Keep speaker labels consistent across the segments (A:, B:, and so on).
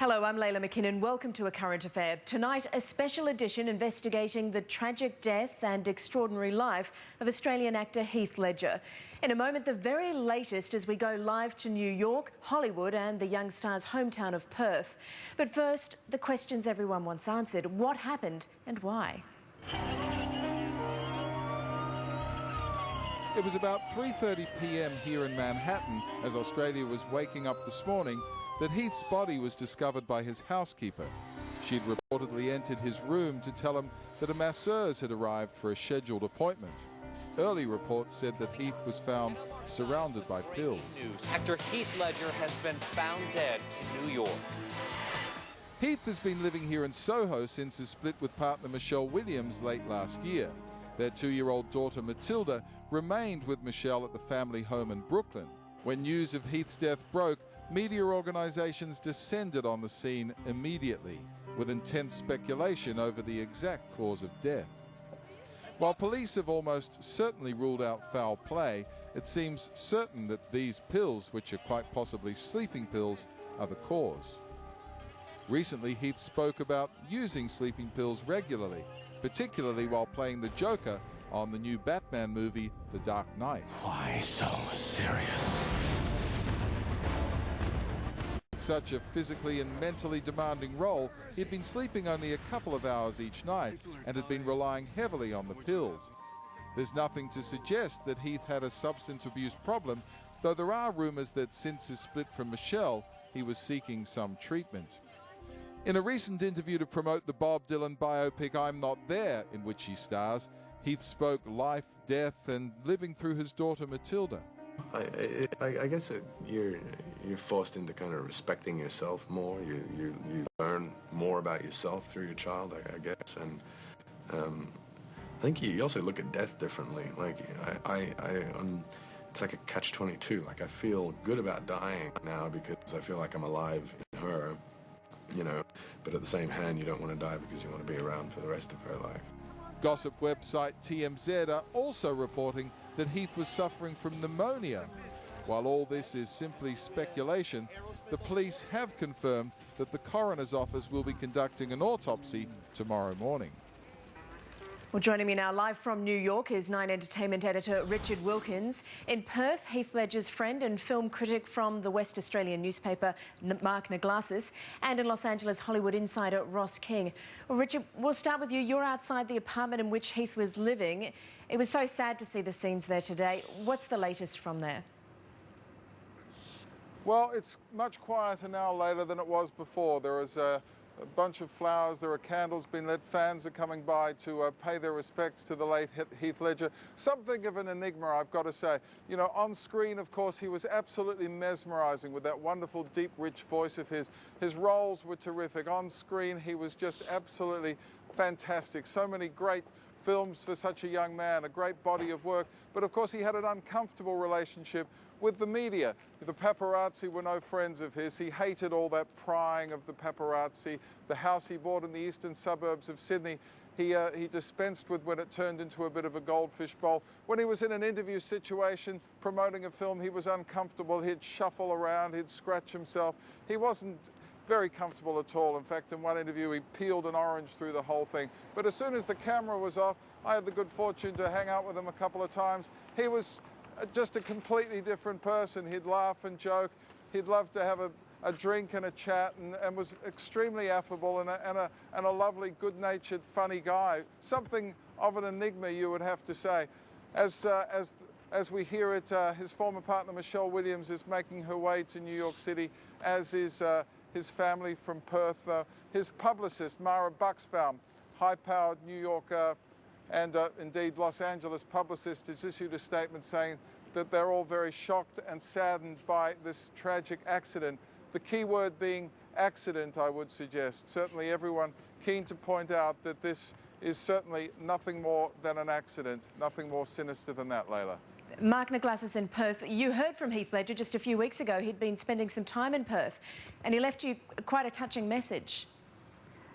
A: Hello, I'm Layla McKinnon. Welcome to A Current Affair. Tonight, a special edition investigating the tragic death and extraordinary life of Australian actor Heath Ledger. In a moment, the very latest as we go live to New York, Hollywood and the young star's hometown of Perth. But first, the questions everyone wants answered. What happened and why?
B: It was about 3:30 p.m. here in Manhattan, as Australia was waking up this morning, that Heath's body was discovered by his housekeeper. She'd reportedly entered his room to tell him that a masseuse had arrived for a scheduled appointment. Early reports said that Heath was found surrounded by pills.
C: Actor Heath Ledger has been found dead in New York.
B: Heath has been living here in Soho since his split with partner Michelle Williams late last year. Their 2-year-old daughter Matilda remained with Michelle at the family home in Brooklyn. When news of Heath's death broke, media organisations descended on the scene immediately, with intense speculation over the exact cause of death. While police have almost certainly ruled out foul play, it seems certain that these pills, which are quite possibly sleeping pills, are the cause. Recently, Heath spoke about using sleeping pills regularly, particularly while playing the Joker on the new Batman movie, The Dark Knight.
D: Why so serious?
B: Such a physically and mentally demanding role, he'd been sleeping only a couple of hours each night and had been relying heavily on the pills. There's nothing to suggest that Heath had a substance abuse problem, though there are rumours that since his split from Michelle, he was seeking some treatment. In a recent interview to promote the Bob Dylan biopic I'm Not There, in which he stars, Heath spoke life, death and living through his daughter Matilda.
E: I guess you're forced into kind of respecting yourself more. You learn more about yourself through your child, I guess, and I think you also look at death differently. Like it's like a catch-22. Like I feel good about dying now because I feel like I'm alive in her, you know. But at the same hand, you don't want to die because you want to be around for the rest of her life.
B: Gossip website TMZ are also reporting that Heath was suffering from pneumonia. While all this is simply speculation, the police have confirmed that the coroner's office will be conducting an autopsy tomorrow morning.
A: Well, joining me now live from New York is Nine Entertainment editor Richard Wilkins. In Perth, Heath Ledger's friend and film critic from the West Australian newspaper, Mark Naglasis, and in Los Angeles, Hollywood insider Ross King. Well, Richard, we'll start with you. You're outside the apartment in which Heath was living. It was so sad to see the scenes there today. What's the latest from there?
B: Well, it's much quieter now, Layla, than it was before. There is a bunch of flowers, there are candles being lit, fans are coming by to pay their respects to the late Heath Ledger. Something of an enigma, I've got to say. You know, on screen, of course, he was absolutely mesmerising with that wonderful, deep, rich voice of his. His roles were terrific. On screen, he was just absolutely fantastic. So many great films for such a young man, a great body of work. But of course, he had an uncomfortable relationship with the media. The paparazzi were no friends of his. He hated all that prying of the paparazzi. The house he bought in the eastern suburbs of Sydney, he dispensed with when it turned into a bit of a goldfish bowl. When he was in an interview situation promoting a film, he was uncomfortable. He'd shuffle around, he'd scratch himself. He wasn't very comfortable at all. In fact, in one interview, he peeled an orange through the whole thing. But as soon as the camera was off, I had the good fortune to hang out with him a couple of times. He was just a completely different person. He'd laugh and joke. He'd love to have a drink and a chat, and was extremely affable and a lovely, good-natured, funny guy. Something of an enigma, you would have to say. As we hear it, his former partner Michelle Williams is making her way to New York City, as is his family from Perth. His publicist, Mara Buxbaum, high-powered New York and indeed Los Angeles publicist, has issued a statement saying that they're all very shocked and saddened by this tragic accident. The key word being accident, I would suggest. Certainly everyone keen to point out that this is certainly nothing more than an accident, nothing more sinister than that, Layla.
A: Mark Naglasis in Perth, you heard from Heath Ledger just a few weeks ago. He'd been spending some time in Perth and he left you quite a touching message.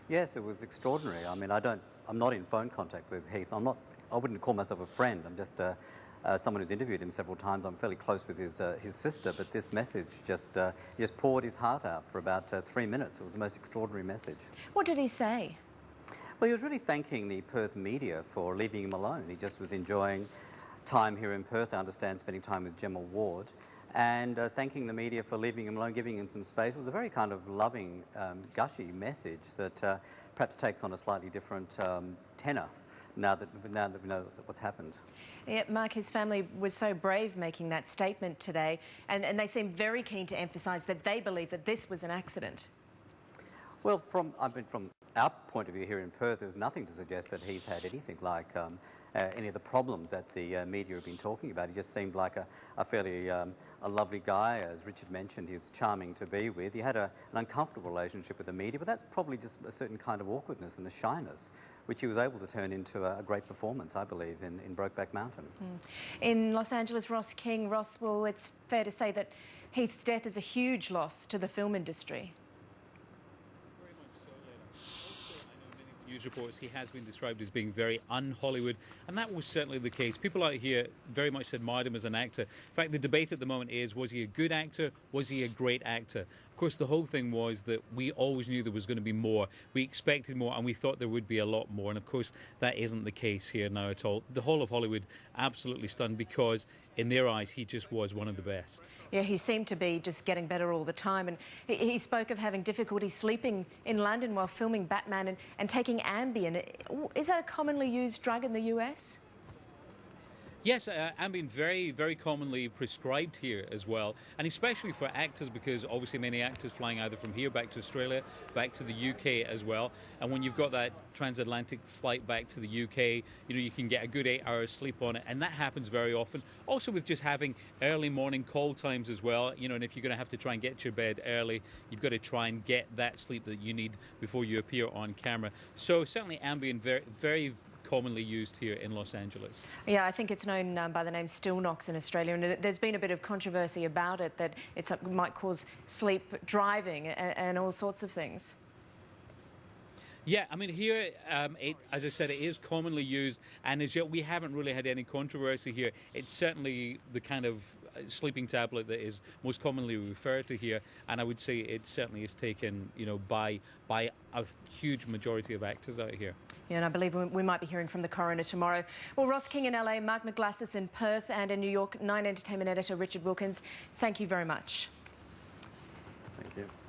F: Yes, it was extraordinary. I mean, I'm not in phone contact with Heath. I wouldn't call myself a friend. I'm just someone who's interviewed him several times. I'm fairly close with his sister, but this message he just poured his heart out for about 3 minutes. It was the most extraordinary message.
A: What did he say?
F: Well, he was really thanking the Perth media for leaving him alone. He just was enjoying time here in Perth, I understand, spending time with Gemma Ward, and thanking the media for leaving him alone, giving him some space. It was a very kind of loving, gushy message that perhaps takes on a slightly different tenor now that we know what's happened.
A: Yeah, Mark, his family was so brave making that statement today, and they seem very keen to emphasise that they believe that this was an accident.
F: Well, from our point of view here in Perth, there's nothing to suggest that Heath had anything like any of the problems that the media have been talking about. He just seemed like a fairly a lovely guy. As Richard mentioned, he was charming to be with. He had an uncomfortable relationship with the media, but that's probably just a certain kind of awkwardness and a shyness, which he was able to turn into a great performance, I believe, in Brokeback Mountain.
A: In Los Angeles, Ross King. Ross, well, it's fair to say that Heath's death is a huge loss to the film industry.
G: News reports, he has been described as being very un-Hollywood, and that was certainly the case. People out here very much admired him as an actor. In fact, the debate at the moment is, was he a good actor? Was he a great actor? Of course, the whole thing was that we always knew there was going to be more. We expected more, and we thought there would be a lot more. And of course, that isn't the case here now at all. The whole of Hollywood absolutely stunned because, in their eyes, he just was one of the best.
A: Yeah, he seemed to be just getting better all the time. And he spoke of having difficulty sleeping in London while filming Batman and taking Ambien. Is that a commonly used drug in the US?
G: Yes, Ambien very, very commonly prescribed here as well, and especially for actors, because obviously many actors flying either from here back to Australia, back to the UK as well. And when you've got that transatlantic flight back to the UK, you can get a good 8 hours sleep on it, and that happens very often. Also with just having early morning call times as well, and if you're going to have to try and get to your bed early, you've got to try and get that sleep that you need before you appear on camera. So certainly Ambien very, very commonly used here in Los Angeles.
A: Yeah, I think it's known by the name Stillnox in Australia, and there's been a bit of controversy about it, that it might cause sleep driving and all sorts of things.
G: Yeah, I mean, here, as I said, it is commonly used, and as yet we haven't really had any controversy here. It's certainly the kind of sleeping tablet that is most commonly referred to here, and I would say it certainly is taken, by a huge majority of actors out here.
A: Yeah, and I believe we might be hearing from the coroner tomorrow. Well, Ross King in LA, Mark Naglasis in Perth, and in New York, Nine Entertainment editor Richard Wilkins, thank you very much.
F: Thank you.